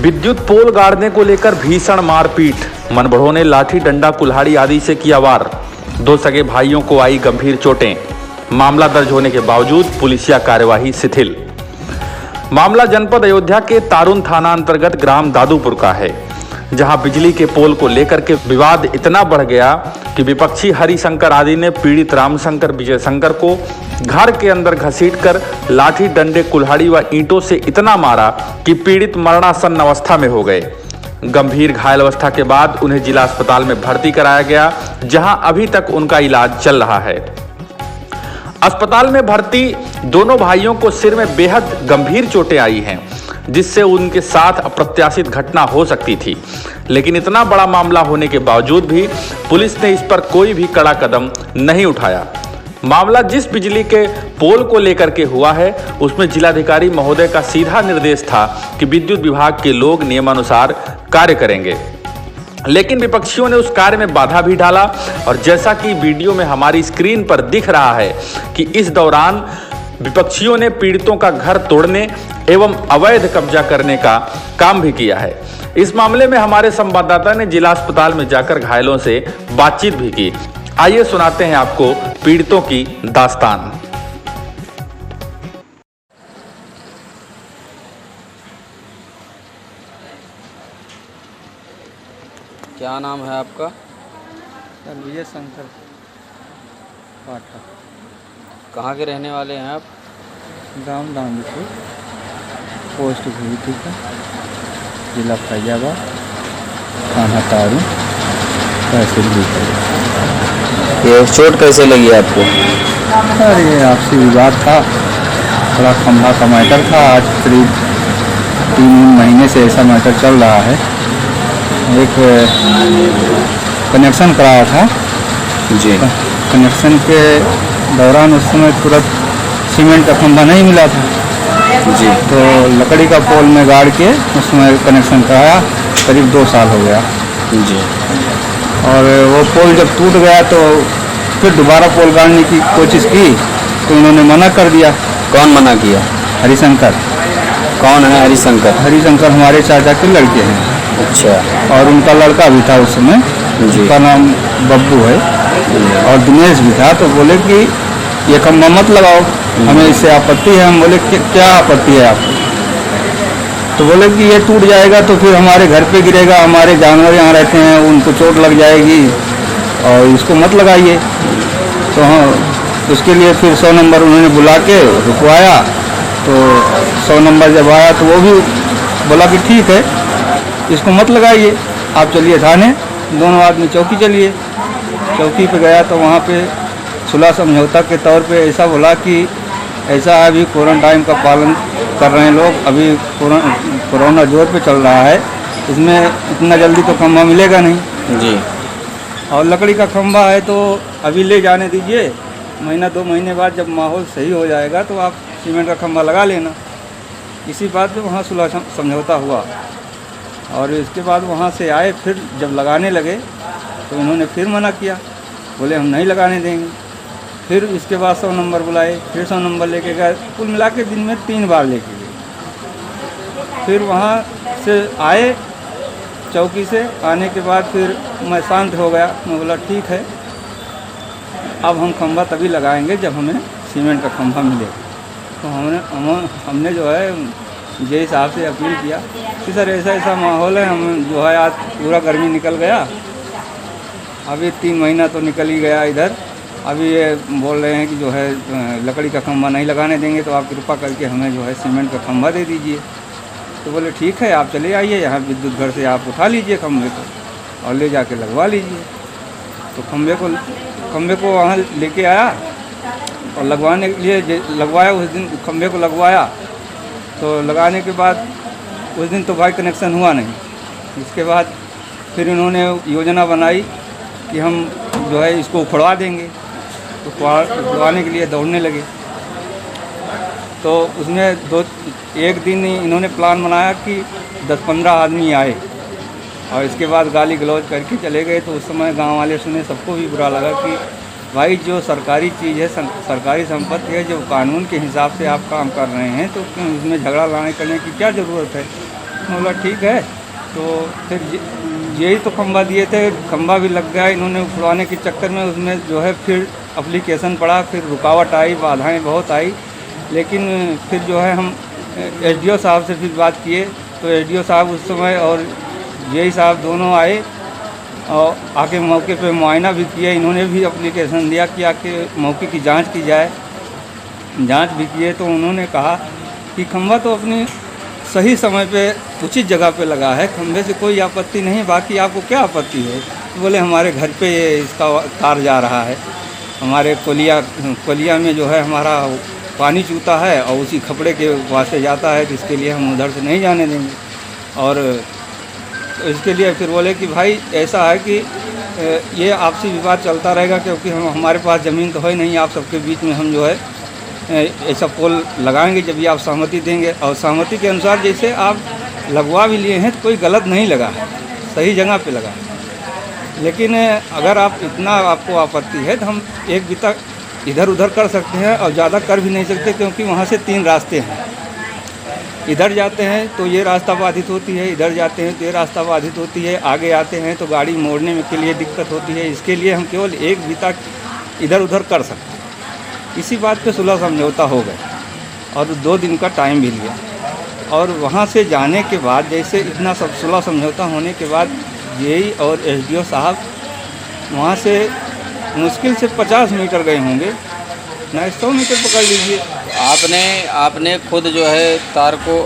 विद्युत पोल गाड़ने को लेकर भीषण मारपीट, मनबड़ों ने लाठी डंडा कुल्हाड़ी आदि से किया वार। दो सगे भाइयों को आई गंभीर चोटें। मामला दर्ज होने के बावजूद पुलिसिया कार्यवाही शिथिल। मामला जनपद अयोध्या के तारुन थाना अंतर्गत ग्राम दादूपुर का है, जहां बिजली के पोल को लेकर के विवाद इतना बढ़ गया कि विपक्षी हरिशंकर आदि ने पीड़ित रामशंकर विजय शंकर को घर के अंदर घसीटकर लाठी डंडे कुल्हाड़ी व ईंटों से इतना मारा कि पीड़ित मरणासन्न अवस्था में हो गए। गंभीर घायल अवस्था के बाद उन्हें जिला अस्पताल में भर्ती कराया गया, जहां अभी तक उनका इलाज चल रहा है। अस्पताल में भर्ती दोनों भाइयों को सिर में बेहद गंभीर चोटें आई हैं, जिससे उनके साथ अप्रत्याशित घटना हो सकती थी। लेकिन इतना बड़ा मामला होने के बावजूद भी पुलिस ने इस पर कोई भी कड़ा कदम नहीं उठाया। मामला जिस बिजली के पोल को लेकर के हुआ है, उसमें जिलाधिकारी महोदय का सीधा निर्देश था कि विद्युत विभाग के लोग नियमानुसार कार्य करेंगे, लेकिन विपक्षियों ने उस कार्य में बाधा भी डाला। और जैसा कि वीडियो में हमारी स्क्रीन पर दिख रहा है कि इस दौरान विपक्षियों ने पीड़ितों का घर तोड़ने एवं अवैध कब्जा करने का काम भी किया है। इस मामले में हमारे संवाददाता ने जिला अस्पताल में जाकर घायलों से बातचीत भी की। आइए सुनाते हैं आपको पीड़ितों की दास्तान। क्या नाम है आपका? विजय शंकर पाठक। कहाँ के रहने वाले हैं आप? गाँव दामपुर, पोस्ट भूमि का, जिला फैजाबाद, थाना तारू, तहसील भी। ये चोट कैसे लगी आपको? अरे आपसी विवाद था, थोड़ा खंभा का मैटर था। आज करीब 3 महीने से ऐसा मैटर चल रहा है। एक कनेक्शन कराया था जी। कनेक्शन के दौरान उस समय तुरंत सीमेंट का खंभा नहीं मिला था जी, तो लकड़ी का पोल में गाड़ के उसमें कनेक्शन कराया। करीब 2 साल हो गया जी। और वो पोल जब टूट गया तो फिर दोबारा पोल गाड़ने की कोशिश की तो उन्होंने मना कर दिया। कौन मना किया? हरिशंकर। कौन है हरिशंकर? हरिशंकर हमारे चाचा के लड़के हैं। अच्छा। और उनका लड़का भी था उस समय, उसका नाम बब्बू है, और दिनेश भी था। तो बोले कि ये खंभा मत लगाओ, हमें इससे आपत्ति है। हम बोले कि क्या आपत्ति है आपको? तो बोले कि ये टूट जाएगा तो फिर हमारे घर पे गिरेगा, हमारे जानवर यहाँ रहते हैं, उनको चोट लग जाएगी और इसको मत लगाइए। तो हाँ, उसके लिए फिर 100 नंबर उन्होंने बुला के रुकवाया। तो 100 नंबर जब आया तो वो भी बोला कि ठीक है, इसको मत लगाइए, आप चलिए थाने। दोनों आदमी चौकी चलिए। चौकी पे गया तो वहाँ पे सुलह समझौता के तौर पे ऐसा बोला कि ऐसा अभी क्वारंटाइन का पालन कर रहे हैं लोग, अभी कोरोना जोर पे चल रहा है, इसमें इतना जल्दी तो खंभा मिलेगा नहीं जी। और लकड़ी का खंभा है तो अभी ले जाने दीजिए, 1-2 महीने बाद जब माहौल सही हो जाएगा तो आप सीमेंट का खंभा लगा लेना। इसी बात पे वहाँ सुलह समझौता हुआ। और इसके बाद वहाँ से आए, फिर जब लगाने लगे तो उन्होंने फिर मना किया, बोले हम नहीं लगाने देंगे। फिर इसके बाद 100 नंबर बुलाए, फिर 100 नंबर लेके गए। कुल मिला के दिन में 3 बार लेके गए। फिर वहाँ से आए, चौकी से आने के बाद फिर मैं शांत हो गया। मैं बोला ठीक है, अब हम खंभा तभी लगाएंगे जब हमें सीमेंट का खंभा मिले। तो हमने जो है जे साहब से अपील किया कि सर ऐसा माहौल है, हम जो है आज पूरा गर्मी निकल गया, अभी 3 महीना तो निकल ही गया इधर, अभी ये बोल रहे हैं कि जो है लकड़ी का खंभा नहीं लगाने देंगे, तो आप कृपा करके हमें जो है सीमेंट का खंभा दे दीजिए। तो बोले ठीक है, आप चले आइए यहाँ विद्युत घर से, आप उठा लीजिए खंभे को और ले जाके लगवा लीजिए। तो खंभे को वहाँ लेके आया और लगवाने के लिए लगवाया। उस दिन खंभे को लगवाया तो लगाने के बाद उस दिन तो भाई कनेक्शन हुआ नहीं। इसके बाद फिर इन्होंने योजना बनाई कि हम जो है इसको उखड़वा देंगे। तो उखड़वाने के लिए दौड़ने लगे। तो उसमें एक दिन इन्होंने प्लान बनाया कि 10-15 आदमी आए और इसके बाद गाली गलौज करके चले गए। तो उस समय गांव वाले सुने, सबको भी बुरा लगा कि भाई जो सरकारी चीज़ है, सरकारी संपत्ति है, जो कानून के हिसाब से आप काम कर रहे हैं तो उसमें झगड़ा लड़ाई करने की क्या ज़रूरत है। मैं बोला ठीक है। तो फिर यही तो खंभा दिए थे, खंभा भी लग गया, इन्होंने उखड़वाने के चक्कर में उसमें जो है फिर एप्लीकेशन पड़ा, फिर रुकावट आई, बाधाएं बहुत आई। लेकिन फिर जो है हम एसडीओ साहब से फिर बात किए, तो एसडीओ साहब उस समय और यही साहब दोनों आए और आके मौके पे मुआयना भी किए। इन्होंने भी एप्लीकेशन दिया कि आके मौके की जांच की जाए। जांच भी किए तो उन्होंने कहा कि खंभा तो अपनी सही समय पे उचित जगह पे लगा है, खंभे से कोई आपत्ति नहीं, बाकी आपको क्या आपत्ति है? तो बोले हमारे घर पे ये इसका तार जा रहा है, हमारे कोलिया में जो है हमारा पानी चूता है और उसी खपड़े के वास्ते जाता है, तो इसके लिए हम उधर से नहीं जाने देंगे। और तो इसके लिए फिर बोले कि भाई ऐसा है कि ये आपसी विवाद चलता रहेगा, क्योंकि हमारे पास ज़मीन तो है नहीं, आप सबके बीच में हम जो है ऐसा पोल लगाएंगे जब भी आप सहमति देंगे। और सहमति के अनुसार जैसे आप लगवा भी लिए हैं तो कोई गलत नहीं लगा है, सही जगह पे लगा है। लेकिन अगर आप इतना आपको आपत्ति है तो हम एक बिता इधर उधर कर सकते हैं और ज़्यादा कर भी नहीं सकते, क्योंकि वहाँ से 3 रास्ते हैं। इधर जाते हैं तो ये रास्ता बाधित होती है, इधर जाते हैं तो ये रास्ता बाधित होती है, आगे आते हैं तो गाड़ी मोड़ने में के लिए दिक्कत होती है। इसके लिए हम केवल एक बिता इधर उधर कर सकते हैं। इसी बात पे सुलह समझौता हो गया और 2 दिन का टाइम भी लिया। और वहाँ से जाने के बाद जैसे इतना सब सुलह समझौता होने के बाद जेई और एसडीओ साहब वहाँ से मुश्किल से 50 मीटर गए होंगे, ना 100 मीटर पकड़ लीजिए। आपने खुद जो है तार को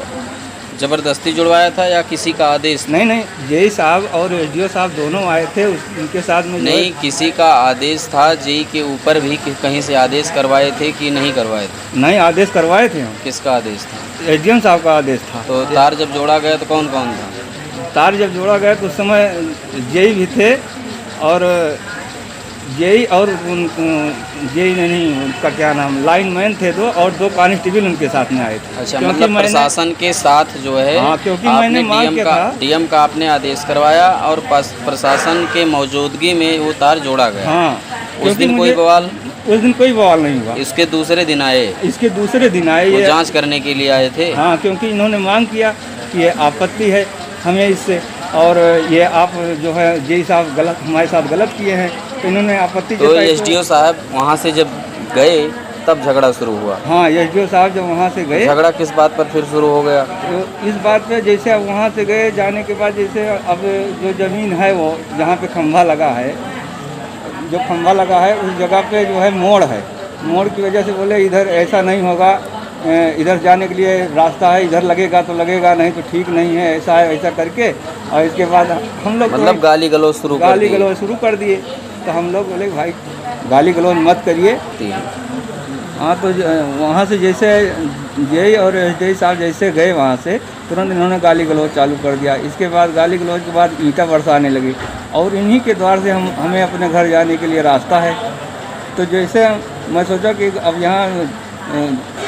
ज़बरदस्ती जुड़वाया था या किसी का आदेश? नहीं, जेई साहब और एसडीओ साहब दोनों आए थे, उनके साथ में नहीं, किसी का आदेश था? जेई के ऊपर भी कहीं से आदेश करवाए थे कि नहीं करवाए थे? नहीं, आदेश करवाए थे हम। किसका आदेश था? एसडीएम साहब का आदेश था। तो तार जब जोड़ा गया तो कौन कौन था? तार जब जोड़ा गया तो उस समय जेई भी थे और जेई और जेई नहीं, उनका क्या नाम, लाइनमैन थे 2 और 2 कांस्टेबल उनके साथ में आए थे। अच्छा, मतलब प्रशासन के साथ जो है। हाँ, क्योंकि मैंने मांग किया था। डीएम का आपने आदेश करवाया और प्रशासन के मौजूदगी में वो तार जोड़ा गया। हाँ, उस दिन कोई बवाल? उस दिन कोई बवाल नहीं हुआ। इसके दूसरे दिन आए? इसके दूसरे दिन आए, ये जांच करने के लिए आए थे। हाँ, क्योंकि इन्होंने मांग किया कि ये आपत्ति है हमें इससे, और ये आप जो है जेई साहब गलत हमारे साथ गलत किए हैं, तो इन्होंने आपत्ति तो एसडीओ साहब वहाँ से जब गए तब झगड़ा शुरू हुआ? हाँ, एसडीओ साहब जब वहाँ से गए। झगड़ा किस बात पर फिर शुरू हो गया? तो इस बात पे जैसे अब वहाँ से गए, जाने के बाद जैसे अब जो ज़मीन है वो जहाँ पे खंभा लगा है, जो खंभा लगा है उस जगह पे जो है मोड़ है, मोड़ की वजह से बोले इधर ऐसा नहीं होगा, इधर जाने के लिए रास्ता है, इधर लगेगा तो लगेगा, नहीं तो ठीक नहीं है, ऐसा है, ऐसा करके। और इसके बाद हम लोग मतलब गाली गलौज शुरू कर दिए। तो हम लोग बोले भाई गाली गलौज मत करिए। हाँ, तो वहाँ से जैसे जेई और एसडीओ साहब जैसे गए वहाँ से, तुरंत इन्होंने गाली गलौज चालू कर दिया। इसके बाद गाली गलौज के बाद ईंटा बरसाने लगी और इन्हीं के द्वार से हमें अपने घर जाने के लिए रास्ता है। तो जैसे मैं सोचा कि अब यहाँ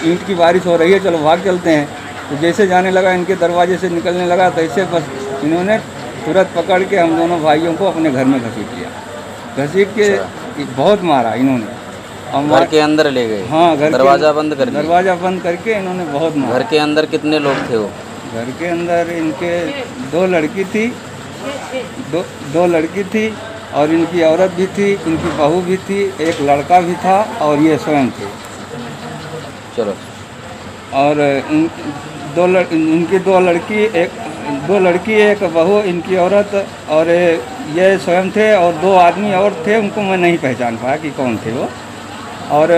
ईंट की बारिश हो रही है, चलो भाग चलते हैं। तो जैसे जाने लगा, इनके दरवाजे से निकलने लगा, तो ऐसे बस इन्होंने तुरंत पकड़ के हम दोनों भाइयों को अपने घर में घसीट लिया। घसीट के बहुत मारा इन्होंने और घर के अंदर ले गए? हाँ, घर दरवाज़ा बंद कर दिया? दरवाज़ा बंद करके इन्होंने बहुत मारा। घर के अंदर कितने लोग थे वो? घर के अंदर इनके 2 लड़की थी, 2 लड़की थी और इनकी औरत भी थी, इनकी बहू भी थी, एक लड़का भी था और ये स्वयं थे। चलो। और इनकी 2 लड़की एक बहू, इनकी औरत और ये स्वयं थे और 2 आदमी और थे, उनको मैं नहीं पहचान पाया कि कौन थे वो। और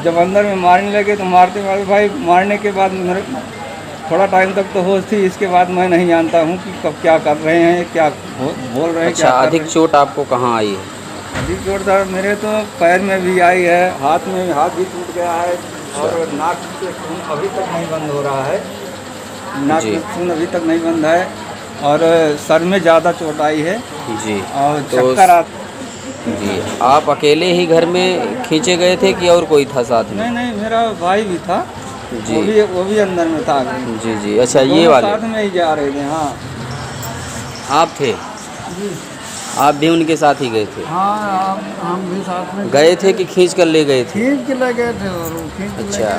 जब अंदर में मारने लगे तो मारते भाई मारने के बाद मेरे थोड़ा टाइम तक तो होश थी, इसके बाद मैं नहीं जानता हूँ कि कब क्या कर रहे हैं, क्या बोल रहे हैं। अच्छा, अधिक चोट आपको कहाँ आई है? अधिक चोट सर मेरे तो पैर में भी आई है, हाथ भी टूट गया है और नाक से खून अभी तक नहीं बंद हो रहा है, नाक से खून अभी तक नहीं बंद है और सर में ज़्यादा चोट आई है जी। और चक्कर जी। आप अकेले ही घर में खींचे गए थे कि और कोई था साथ में? नहीं, मेरा भाई भी था जी, वो भी अंदर में था जी। अच्छा, ये वाले साथ में ही जा रहे थे? हाँ, आप थे जी। आप भी उनके साथ ही गए थे? हाँ, हम भी साथ में गए थे कि खींच कर ले गए थे? खींच के ले गए थे और अच्छा,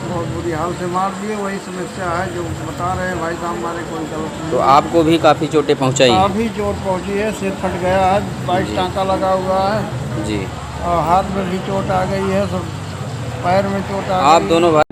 बहुत बुरी हाल से मार दिए। वही समस्या है जो बता रहे हैं भाई साहब, हमारे कोई गलत नहीं। तो आपको भी काफ़ी चोटें पहुंचाई हैं? अभी चोट पहुंची है, सिर फट गया है, 22 टाँका लगा हुआ है जी। और हाथ में भी चोट आ गई है, सब पैर में चोट आ गई आप है। दोनों भाई